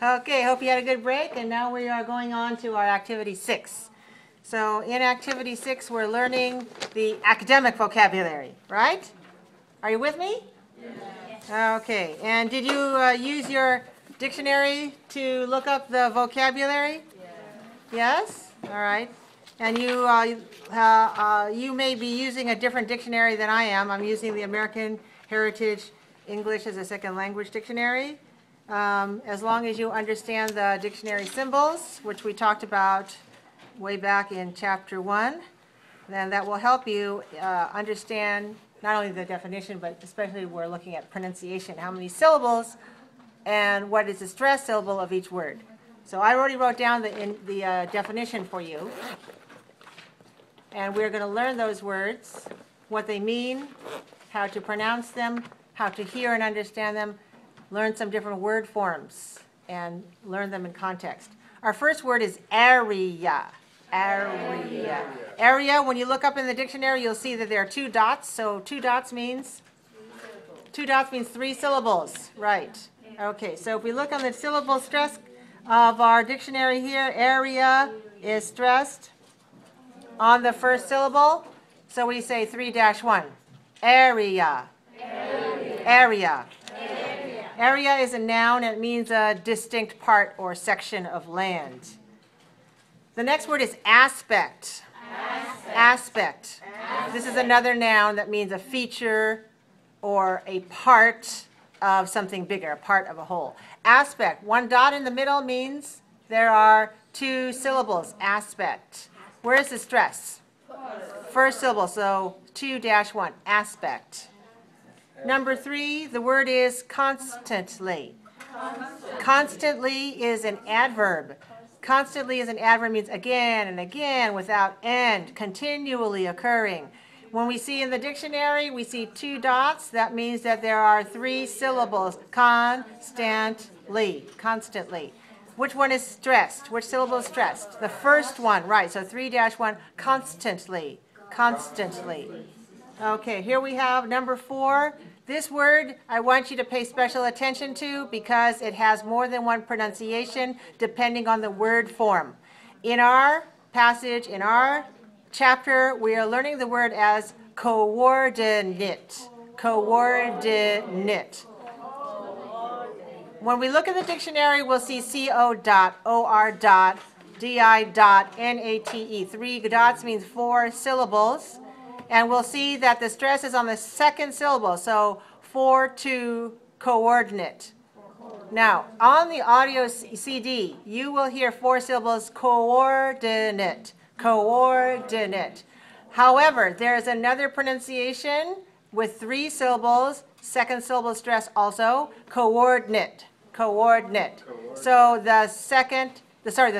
Okay, hope you had a good break, and now we are going on to our activity 6. So in activity 6, we're learning the academic vocabulary, right? Are you with me? Yes. Okay, and did you use your dictionary to look up the vocabulary? Yes? All right. And you may be using a different dictionary than I am. I'm using the American Heritage English as a Second Language Dictionary. As long as you understand the dictionary symbols, which we talked about way back in Chapter 1, then that will help you understand not only the definition, but especially we're looking at pronunciation, how many syllables, and what is the stress syllable of each word. So I already wrote down the definition for you. And we're going to learn those words, what they mean, how to pronounce them, how to hear and understand them, learn some different word forms, and learn them in context. Our first word is area. Area. Area, when you look up in the dictionary, you'll see that there are 2 dots. So 2 dots means? 2 dots means 3 syllables. Right. Okay, so if we look on the syllable stress of our dictionary here, area is stressed on the first syllable. So we say 3-1. Area. Area. Area. Area is a noun. It means a distinct part or section of land. The next word is aspect. Aspect. This is another noun that means a feature or a part of something bigger, a part of a whole. Aspect. 1 dot in the middle means there are 2 syllables. Aspect. Where is the stress? First syllable, so 2-1. Aspect. Number 3, the word is constantly. Constantly is an adverb. Constantly is an adverb, means again and again without end, continually occurring. When we see in the dictionary, we see 2 dots. That means that there are 3 syllables. Constantly. Constantly. Which one is stressed? Which syllable is stressed? The first one, right. So 3-1, constantly. Constantly. Okay, here we have number 4. This word I want you to pay special attention to because it has more than one pronunciation depending on the word form. In our passage, in our chapter, we are learning the word as coordinate. Coordinate. When we look at the dictionary, we'll see co.or.di.nate. 3 dots means 4 syllables. And we'll see that the stress is on the second syllable, so 4-2 coordinate. Now, on the audio CD, you will hear 4 syllables, coordinate, coordinate. However, there is another pronunciation with 3 syllables, second syllable stress also, coordinate, coordinate. So the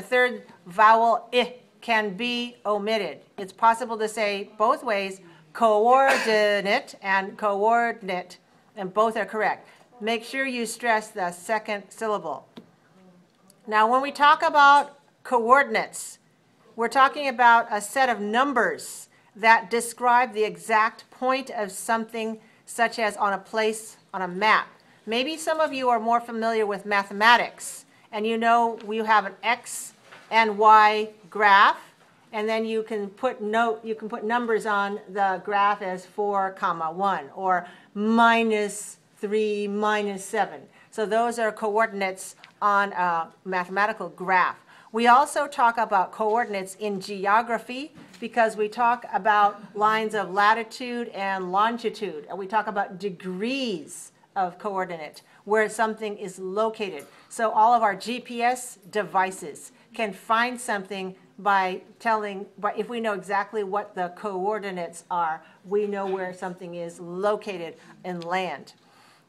third vowel I can be omitted. It's possible to say both ways, coordinate and coordinate, and both are correct. Make sure you stress the second syllable. Now, when we talk about coordinates, we're talking about a set of numbers that describe the exact point of something, such as on a place on a map. Maybe some of you are more familiar with mathematics, and you know we have an X and Y graph, and then you can put numbers on the graph as 4, 1, or -3, -7. So those are coordinates on a mathematical graph. We also talk about coordinates in geography because we talk about lines of latitude and longitude, and we talk about degrees of coordinate where something is located. So all of our GPS devices can find something by if we know exactly what the coordinates are, we know where something is located in land.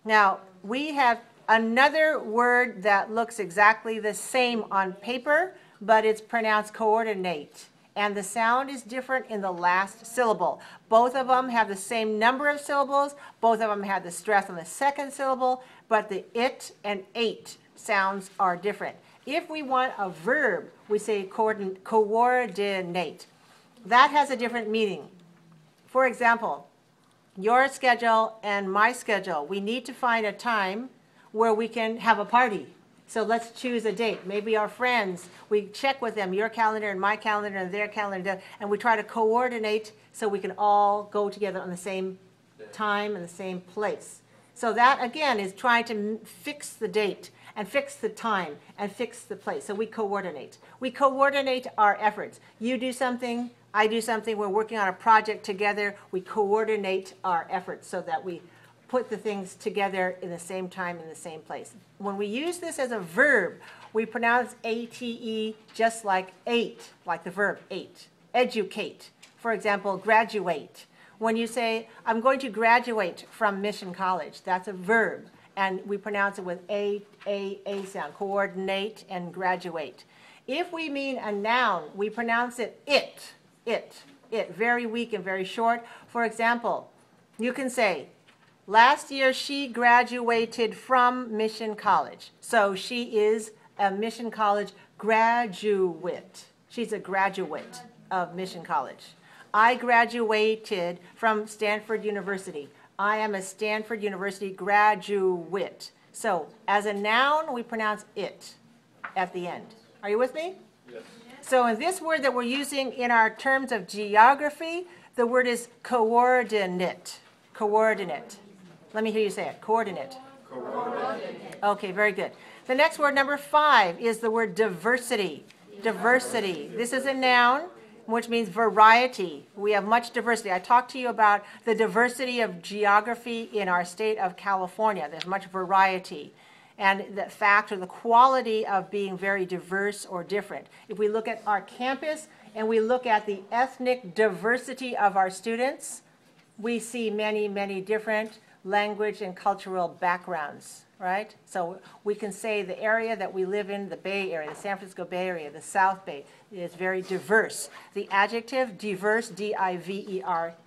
Now, we have another word that looks exactly the same on paper, but it's pronounced coordinate. And the sound is different in the last syllable. Both of them have the same number of syllables. Both of them have the stress on the second syllable, but the it and ate sounds are different. If we want a verb, we say coordinate. That has a different meaning. For example, your schedule and my schedule, we need to find a time where we can have a party. So let's choose a date. Maybe our friends, we check with them, your calendar and my calendar and their calendar, and we try to coordinate so we can all go together on the same time and the same place. So that, again, is trying to fix the date and fix the time and fix the place. So we coordinate. We coordinate our efforts. You do something, I do something, we're working on a project together. We coordinate our efforts so that we put the things together in the same time in the same place. When we use this as a verb, we pronounce ate just like ate, like the verb ate. Educate. For example, graduate. When you say, I'm going to graduate from Mission College, that's a verb. And we pronounce it with a sound, coordinate and graduate. If we mean a noun, we pronounce it, very weak and very short. For example, you can say, last year she graduated from Mission College. So she is a Mission College graduate. She's a graduate of Mission College. I graduated from Stanford University. I am a Stanford University graduate. So as a noun, we pronounce it at the end. Are you with me? Yes. So in this word that we're using in our terms of geography, the word is coordinate. Coordinate. Let me hear you say it. Coordinate. Coordinate. Okay, very good. The next word, number 5, is the word diversity. Diversity. This is a noun, which means variety. We have much diversity. I talked to you about the diversity of geography in our state of California. There's much variety. And the fact or the quality of being very diverse or different. If we look at our campus and we look at the ethnic diversity of our students, we see many, many different language and cultural backgrounds, right? So we can say the area that we live in, the Bay Area, the San Francisco Bay Area, the South Bay, is very diverse. The adjective diverse, D-I-V-E-R-C-E-S-E,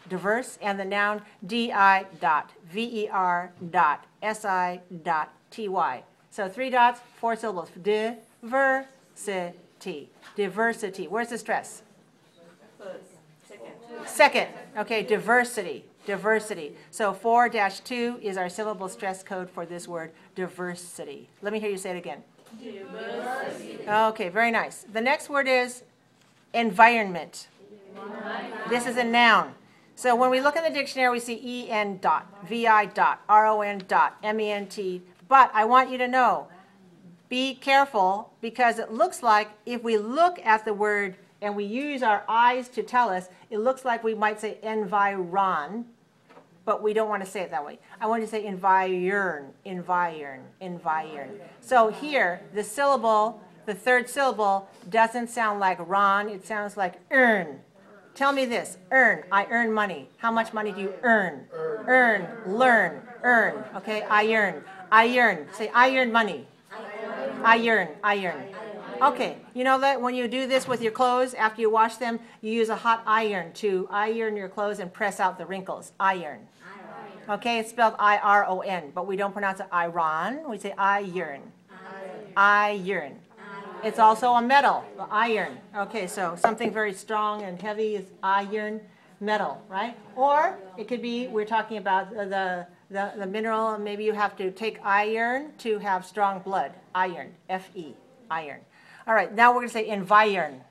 diverse, and the noun D-I.V-E-R.S-I.T-Y. So 3 dots, 4 syllables. Diversity. Diversity. Where's the stress? Second. Okay, diversity. Diversity. So 4-2 is our syllable stress code for this word, diversity. Let me hear you say it again. Diversity. Okay, very nice. The next word is environment. This is a noun. So when we look in the dictionary, we see E-N dot, V-I dot, R-O-N dot, M-E-N-T. But I want you to know, be careful, because it looks like if we look at the word and we use our eyes to tell us, it looks like we might say environ, but we don't want to say it that way. I want to say environ. So here, the syllable, the third syllable, doesn't sound like ron, it sounds like earn. Tell me this, earn. I earn money. How much money do you earn? Earn, learn, earn. Okay, I earn. I earn. Say, I earn money. I earn. Okay, you know that when you do this with your clothes, after you wash them, you use a hot iron to iron your clothes and press out the wrinkles. Iron. Okay, it's spelled I-R-O-N, but we don't pronounce it iron. We say iron. Iron. It's also a metal, iron. Okay, so something very strong and heavy is iron, metal, right? Or it could be, we're talking about the mineral, maybe you have to take iron to have strong blood. Iron, F-E, iron. All right, now we're going to say environment.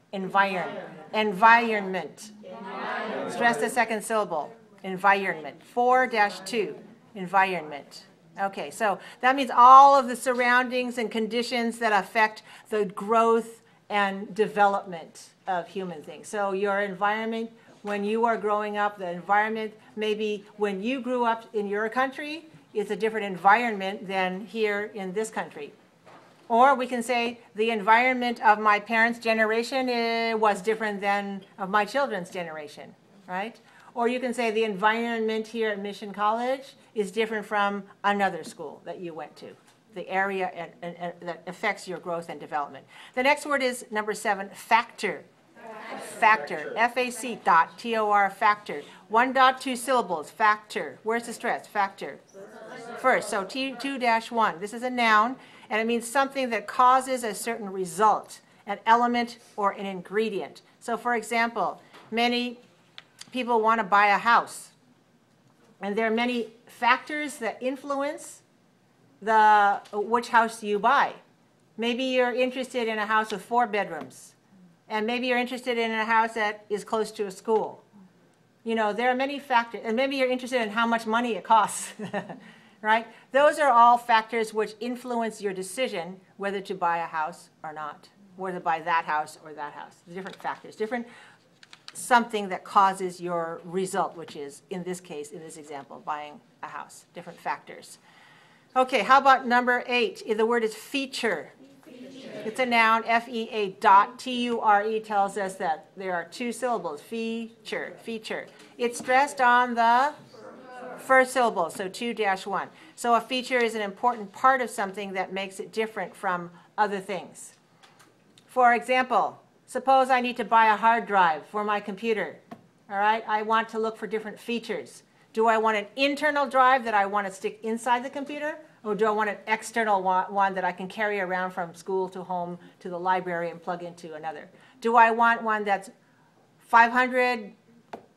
Stress the second syllable. Environment. 4-2, environment. Okay, so that means all of the surroundings and conditions that affect the growth and development of human things. So your environment, when you are growing up, the environment, maybe when you grew up in your country, is a different environment than here in this country. Or we can say the environment of my parents' generation was different than of my children's generation, right? Or you can say the environment here at Mission College is different from another school that you went to. The area that affects your growth and development. The next word is number 7, factor. Factor. F-A-C dot T-O-R, factor. 1 dot, 2 syllables, factor. Where's the stress? Factor. First, so T2-1. This is a noun, and it means something that causes a certain result, an element or an ingredient. So for example, many people want to buy a house, and there are many factors that influence which house you buy. Maybe you're interested in a house with 4 bedrooms. And maybe you're interested in a house that is close to a school. You know, there are many factors. And maybe you're interested in how much money it costs. Right? Those are all factors which influence your decision whether to buy a house or not, whether to buy that house or that house. Different factors, different something that causes your result, which is, in this case, in this example, buying a house. Different factors. Okay, how about number 8? The word is feature. It's a noun, F-E-A dot, T-U-R-E tells us that there are 2 syllables, feature, feature. It's stressed on the first syllable, so 2-1. So a feature is an important part of something that makes it different from other things. For example, suppose I need to buy a hard drive for my computer. All right, I want to look for different features. Do I want an internal drive that I want to stick inside the computer? Or do I want an external one that I can carry around from school to home to the library and plug into another? Do I want one that's 500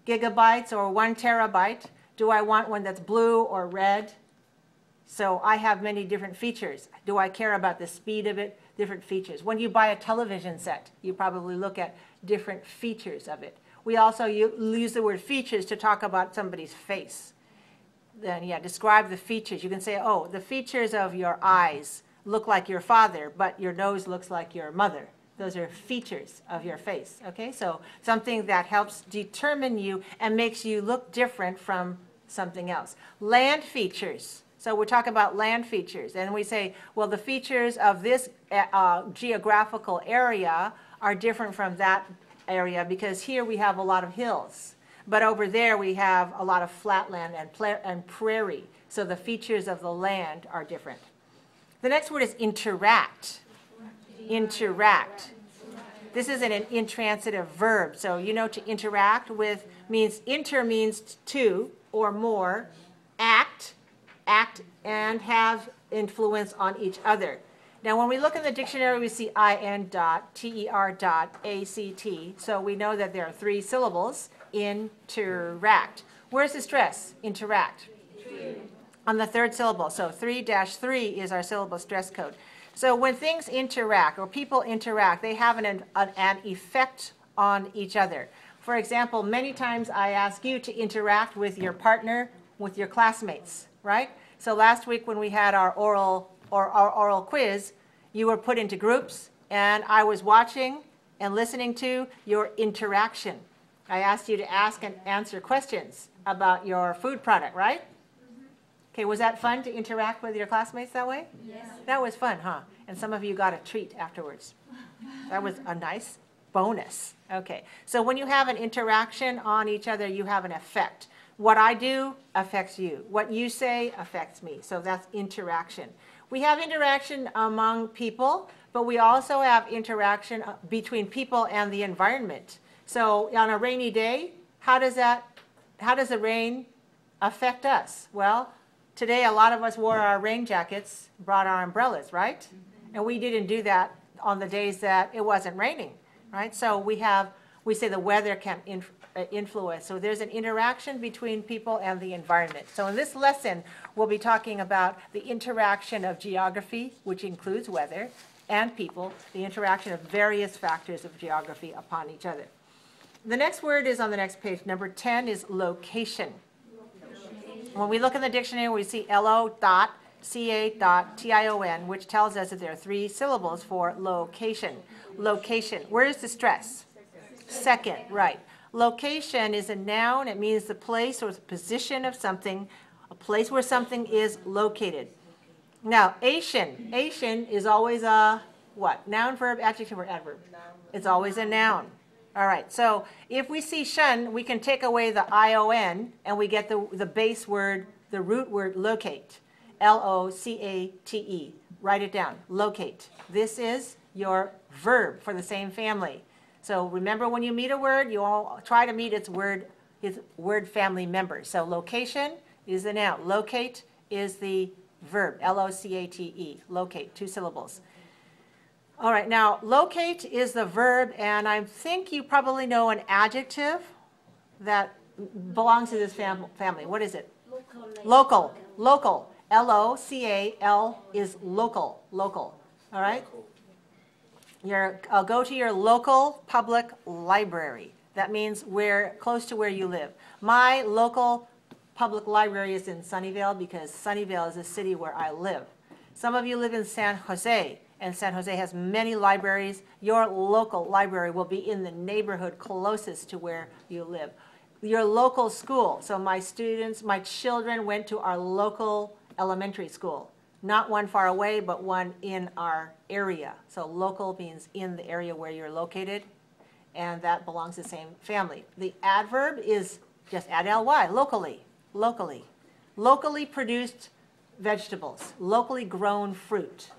gigabytes or 1 terabyte? Do I want one that's blue or red? So I have many different features. Do I care about the speed of it? Different features. When you buy a television set, you probably look at different features of it. We also use the word features to talk about somebody's face. Then, yeah, describe the features. You can say, oh, the features of your eyes look like your father, but your nose looks like your mother. Those are features of your face, okay? So something that helps determine you and makes you look different from something else. Land features. So we talk about land features, and we say, well, the features of this geographical area are different from that area because here we have a lot of hills. But over there we have a lot of flatland and prairie. So the features of the land are different. The next word is interact. Interact. This is an intransitive verb. So you know to interact with means inter means 2 or more. Act and have influence on each other. Now when we look in the dictionary we see in dot, ter dot, act. So we know that there are 3 syllables. Interact. Where's the stress? Interact. On the 3rd syllable. So 3-3 is our syllable stress code. So when things interact or people interact, they have an effect on each other. For example, many times I ask you to interact with your partner, with your classmates, right? So last week when we had our oral quiz, you were put into groups and I was watching and listening to your interaction. I asked you to ask and answer questions about your food product, right? Okay, was that fun to interact with your classmates that way? Yes. That was fun, huh? And some of you got a treat afterwards. That was a nice bonus. Okay, so when you have an interaction on each other, you have an effect. What I do affects you. What you say affects me. So that's interaction. We have interaction among people, but we also have interaction between people and the environment. So on a rainy day, how does the rain affect us? Well, today a lot of us wore our rain jackets, brought our umbrellas, right? And we didn't do that on the days that it wasn't raining, right? So we say the weather can influence. So there's an interaction between people and the environment. So in this lesson, we'll be talking about the interaction of geography, which includes weather, and people, the interaction of various factors of geography upon each other. The next word is on the next page. Number 10 is location. When we look in the dictionary, we see lo.ca.tion, which tells us that there are 3 syllables for location. Location. Where is the stress? Second, right. Location is a noun. It means the place or the position of something, a place where something is located. Now, ation is always a what? Noun, verb, adjective, or adverb? It's always a noun. All right, so if we see shun, we can take away the ion and we get the base word, the root word locate. L-O-C-A-T-E. Write it down. Locate. This is your verb for the same family. So remember when you meet a word, you all try to meet its word family member. So location is the noun. Locate is the verb. L-O-C-A-T-E. Locate. 2 syllables. All right, now locate is the verb, and I think you probably know an adjective that belongs to this family. What is it? Local. Local. L-O-C-A-L is local, local, all right? Go to your local public library. That means close to where you live. My local public library is in Sunnyvale because Sunnyvale is a city where I live. Some of you live in San Jose, and San Jose has many libraries. Your local library will be in the neighborhood closest to where you live. Your local school. So my children went to our local elementary school. Not one far away, but one in our area. So local means in the area where you're located, and that belongs to the same family. The adverb is just add ly, locally, locally. Locally produced vegetables, locally grown fruit,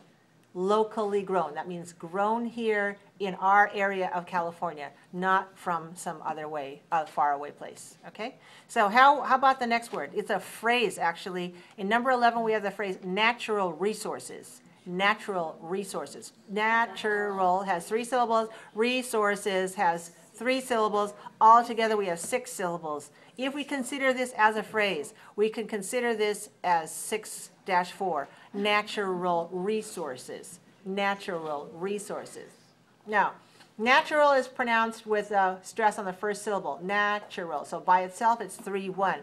locally grown. That means grown here in our area of California, not from some other way, far away place, okay? So how about the next word? It's a phrase, actually. In number 11, we have the phrase natural resources. Natural resources. Natural has 3 syllables. Resources has 3 syllables. Altogether, we have 6 syllables. If we consider this as a phrase, we can consider this as 6-4. Natural resources. Natural resources. Now, natural is pronounced with a stress on the first syllable. Natural. So by itself, it's 3-1.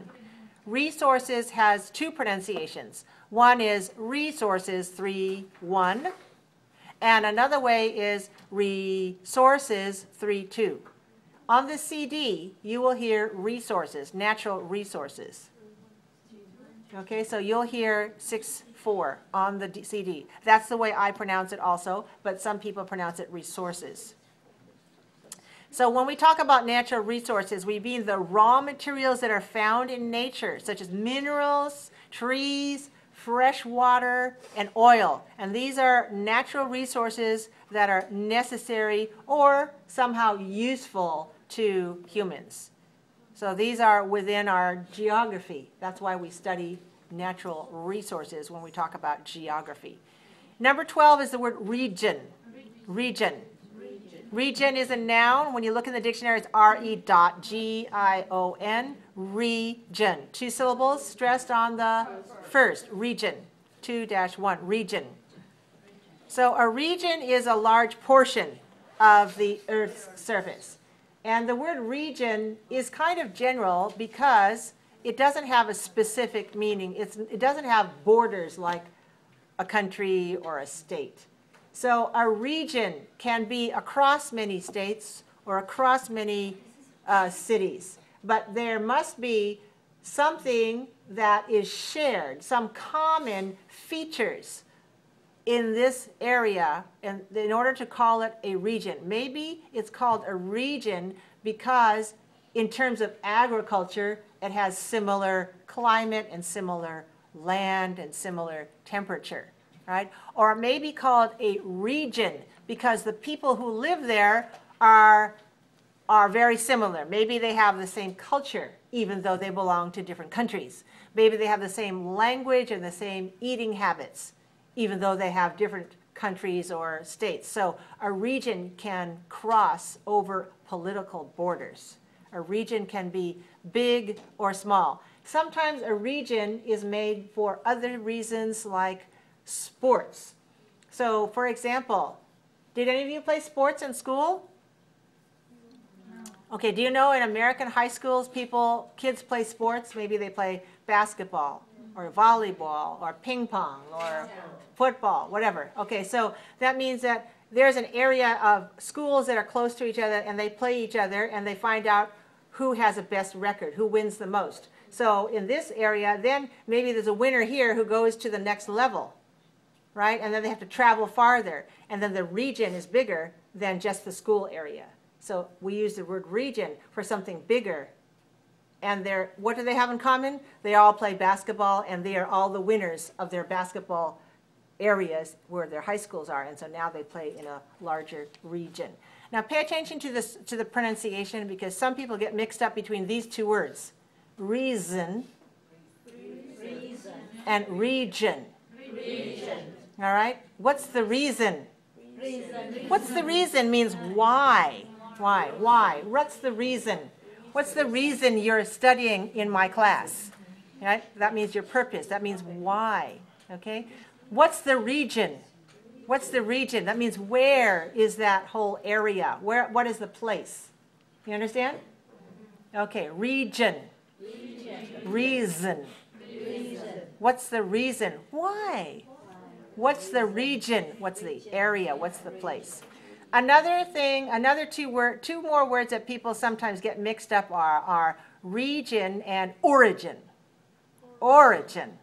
Resources has 2 pronunciations. One is resources, 3-1. And another way is resources, 3-2. On the CD, you will hear resources, natural resources. Okay, so you'll hear 6-4 on the CD. That's the way I pronounce it also, but some people pronounce it resources. So when we talk about natural resources, we mean the raw materials that are found in nature, such as minerals, trees, fresh water, and oil. And these are natural resources that are necessary or somehow useful to humans. So these are within our geography. That's why we study natural resources when we talk about geography. Number 12 is the word region. Region. Region is a noun. When you look in the dictionary, it's R-E.G-I-O-N. Region. 2 syllables stressed on the first. Region. 2-1. Region. So a region is a large portion of the Earth's surface. And the word region is kind of general because it doesn't have a specific meaning. It doesn't have borders like a country or a state. So a region can be across many states or across many cities. But there must be something that is shared, some common features in this area in order to call it a region. Maybe it's called a region because in terms of agriculture, it has similar climate and similar land and similar temperature, right? Or it may be called a region because the people who live there are very similar. Maybe they have the same culture, even though they belong to different countries. Maybe they have the same language and the same eating habits, even though they have different countries or states. So a region can cross over political borders. A region can be big or small. Sometimes a region is made for other reasons like sports. So for example, did any of you play sports in school? Okay, do you know in American high schools kids play sports? Maybe they play basketball or volleyball or ping pong or football, whatever. Okay, so that means that there's an area of schools that are close to each other and they play each other and they find out who has the best record, who wins the most. So in this area, then maybe there's a winner here who goes to the next level, right? And then they have to travel farther. And then the region is bigger than just the school area. So we use the word region for something bigger. And what do they have in common? They all play basketball, and they are all the winners of their basketball areas where their high schools are. And so now they play in a larger region. Now pay attention to the pronunciation because some people get mixed up between these 2 words, reason, and region. All right? What's the reason? What's the reason means why. Why? What's the reason? What's the reason you're studying in my class? right? That means your purpose. That means why, okay? What's the region? What's the region? That means where is that whole area? What is the place? You understand? Okay, region. Reason. What's the reason? Why? What's the region? What's the area? What's the place? Another thing, two more words that people sometimes get mixed up are region and origin. Origin.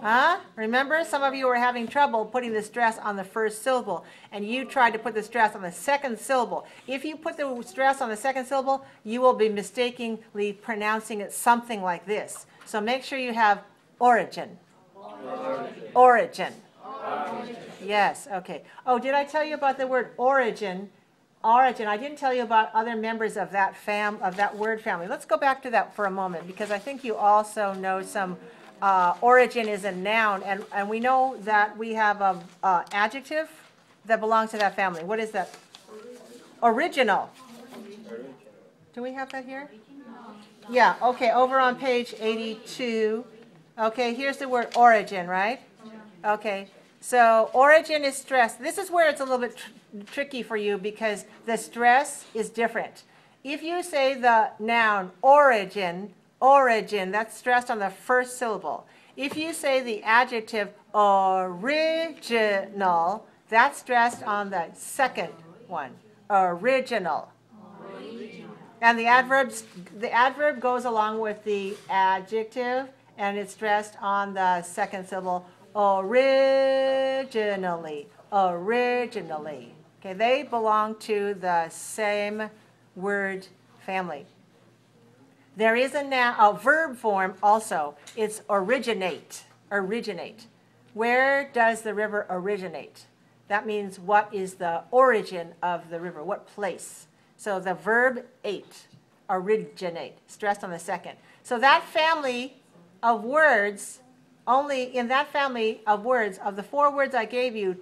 Huh? Remember, some of you were having trouble putting the stress on the first syllable, and you tried to put the stress on the second syllable. If you put the stress on the second syllable, you will be mistakenly pronouncing it something like this. So make sure you have origin. Origin. Yes, okay. Oh, did I tell you about the word origin? Origin. I didn't tell you about other members of that word family. Let's go back to that for a moment, because I think you also know some origin is a noun, and we know that we have an adjective that belongs to that family. What is that? Original. Do we have that here? Yeah, okay, over on page 82. Okay, here's the word origin, right? Okay, so origin is stress. This is where it's a little bit tricky for you, because the stress is different. If you say the noun origin, that's stressed on the first syllable. If you say the adjective original, that's stressed on the second one. Original. And the adverb goes along with the adjective, and it's stressed on the second syllable. Originally. Originally. Okay, they belong to the same word family. There is a verb form also. It's originate. Originate. Where does the river originate? That means what is the origin of the river? What place? So the verb ate, originate, stressed on the second. So that family of words, only in that family of words, of the 4 words I gave you,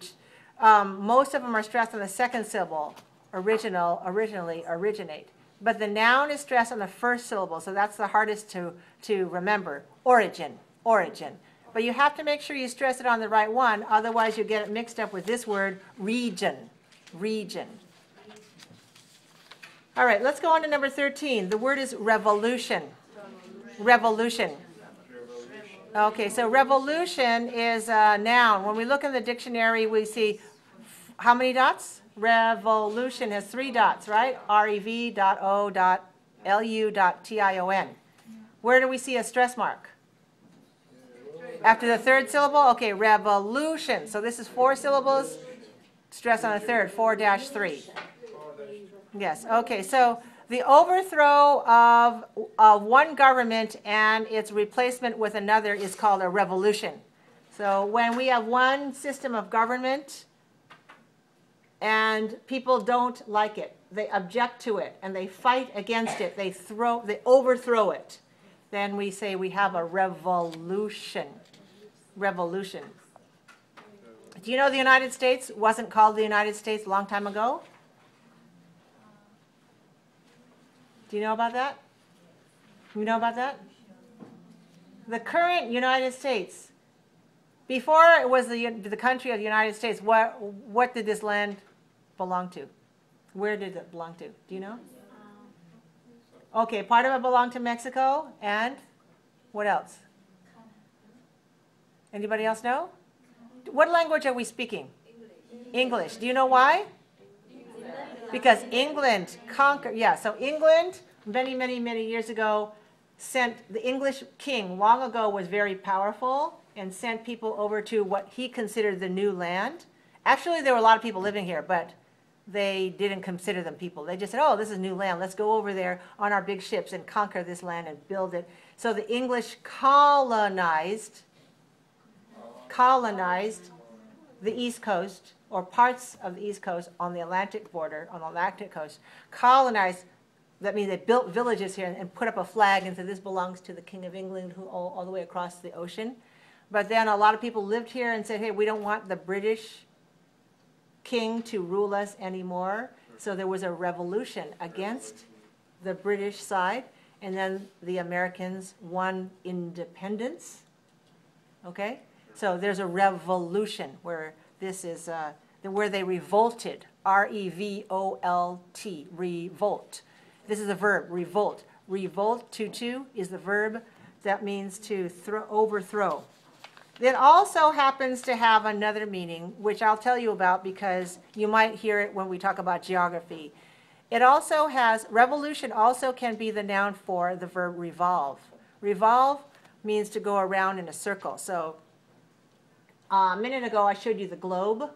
most of them are stressed on the second syllable. Original, originally, originate. But the noun is stressed on the first syllable, so that's the hardest to remember. Origin, origin. But you have to make sure you stress it on the right one, otherwise you get it mixed up with this word, region, region. All right, let's go on to number 13. The word is revolution. Revolution. Okay, so revolution is a noun. When we look in the dictionary, we see how many dots? Revolution has 3 dots, right? rev.o.lu.tion. Where do we see a stress mark? After the third syllable? Okay, revolution. So this is 4 syllables. Stress on the third, 4-3. Yes, okay, so the overthrow of one government and its replacement with another is called a revolution. So when we have one system of government and people don't like it, they object to it, and they fight against it, they overthrow it, then we say we have a revolution. Revolution. Do you know the United States wasn't called the United States a long time ago? Do you know about that? You know about that? The current United States, before it was the country of the United States, what did this land belong to? Where did it belong to? Do you know? Okay, part of it belonged to Mexico, and what else? Anybody else know? What language are we speaking? English. Do you know why? Because England conquered, yeah, so England, many, many, many years ago, sent, the English king long ago was very powerful and sent people over to what he considered the new land. Actually, there were a lot of people living here, but they didn't consider them people. They just said, oh, this is new land. Let's go over there on our big ships and conquer this land and build it. So the English colonized the East Coast, or parts of the East Coast on the Atlantic border, on the Atlantic coast. Colonized, that means they built villages here and put up a flag and said this belongs to the King of England, who all the way across the ocean. But then a lot of people lived here and said, hey, we don't want the British king to rule us anymore. So there was a revolution against the British side. and then the Americans won independence. Okay? So there's a revolution where this is where they revolted. R-E-V-O-L-T, revolt. This is a verb, revolt. Revolt, tutu, is the verb that means to overthrow. It also happens to have another meaning, which I'll tell you about because you might hear it when we talk about geography. It also has, revolution also can be the noun for the verb revolve. Revolve means to go around in a circle. So a minute ago I showed you the globe.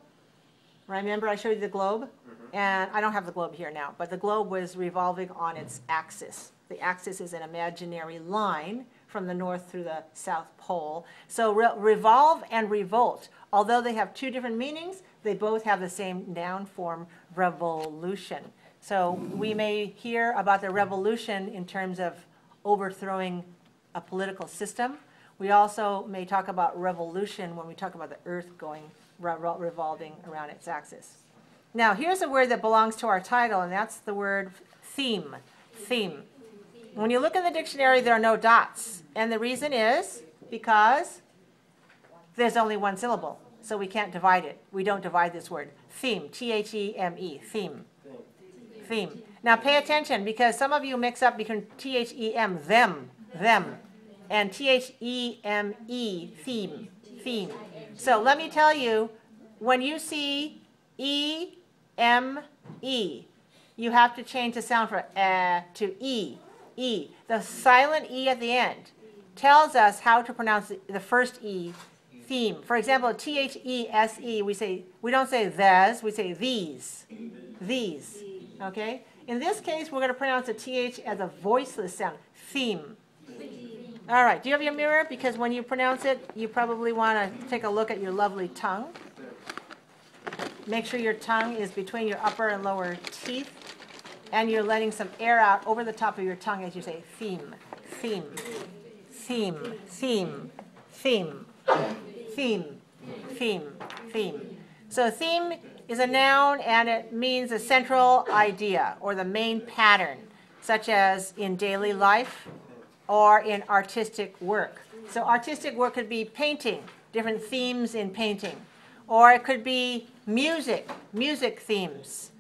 Remember I showed you the globe? And I don't have the globe here now, but the globe was revolving on its axis. The axis is an imaginary line from the north through the south pole. So revolve and revolt, although they have two different meanings, they both have the same noun form, revolution. So we may hear about the revolution in terms of overthrowing a political system. We also may talk about revolution when we talk about the earth going revolving around its axis. Now here's a word that belongs to our title, and that's the word theme. Theme. When you look in the dictionary, there are no dots. And the reason is because there's only one syllable. So we can't divide it. We don't divide this word. Theme, T-H-E-M-E, theme. Theme. Now pay attention because some of you mix up between T-H-E-M, them, and T-H-E-M-E, theme, theme. So let me tell you, when you see E-M-E, you have to change the sound for to E. E. The silent E at the end tells us how to pronounce the first E, theme. For example, T-H-E-S-E, we don't say thes, we say these. These. Okay? In this case, we're going to pronounce the TH as a voiceless sound. Theme. All right. Do you have your mirror? Because when you pronounce it, you probably want to take a look at your lovely tongue. Make sure your tongue is between your upper and lower teeth. And you're letting some air out over the top of your tongue as you say theme, theme, theme, theme, theme, theme, theme, theme. So theme is a noun and it means a central idea or the main pattern, such as in daily life or in artistic work. So artistic work could be painting, different themes in painting. Or it could be music themes.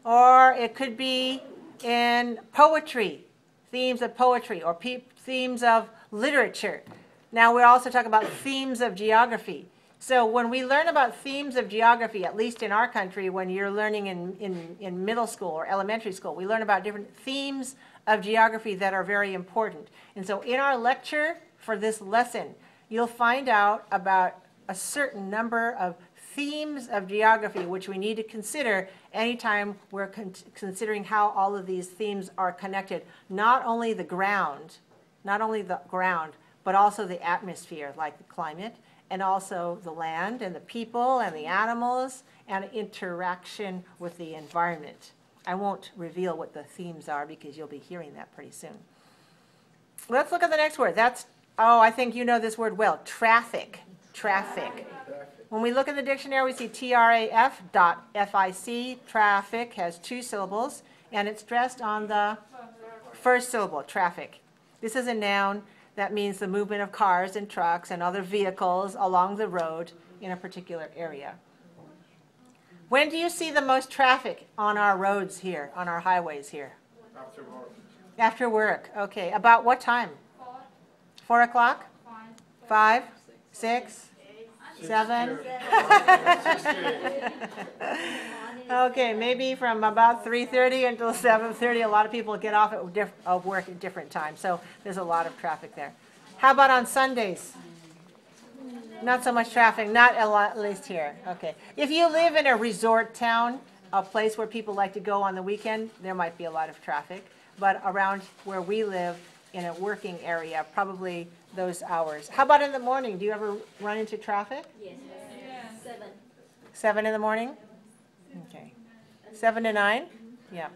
Or it could be in poetry, themes of poetry, or themes of literature. Now we're also talking about themes of geography. So when we learn about themes of geography, at least in our country, when you're learning in middle school or elementary school, we learn about different themes of geography that are very important. And so in our lecture for this lesson, you'll find out about a certain number of themes of geography which we need to consider anytime we're considering how all of these themes are connected. Not only the ground, but also the atmosphere, like the climate, and also the land and the people and the animals and interaction with the environment. I won't reveal what the themes are because you'll be hearing that pretty soon. Let's look at the next word. That's, I think you know this word well, traffic. Traffic. When we look in the dictionary, we see traf.fic. Traffic has two syllables, and it's stressed on the first syllable, traffic. This is a noun that means the movement of cars and trucks and other vehicles along the road in a particular area. When do you see the most traffic on our roads here, on our highways here? After work. After work, okay. About what time? 4 o'clock? 5? 6? 7? Okay, maybe from about 3:30 until 7:30. A lot of people get off of work at different times, so there's a lot of traffic there. How about on Sundays? Not so much traffic, not at least here. Okay. If you live in a resort town, a place where people like to go on the weekend, there might be a lot of traffic. But around where we live, in a working area, probably those hours. How about in the morning? Do you ever run into traffic? Yes. 7. 7 in the morning? Okay. 7 to 9? Yeah.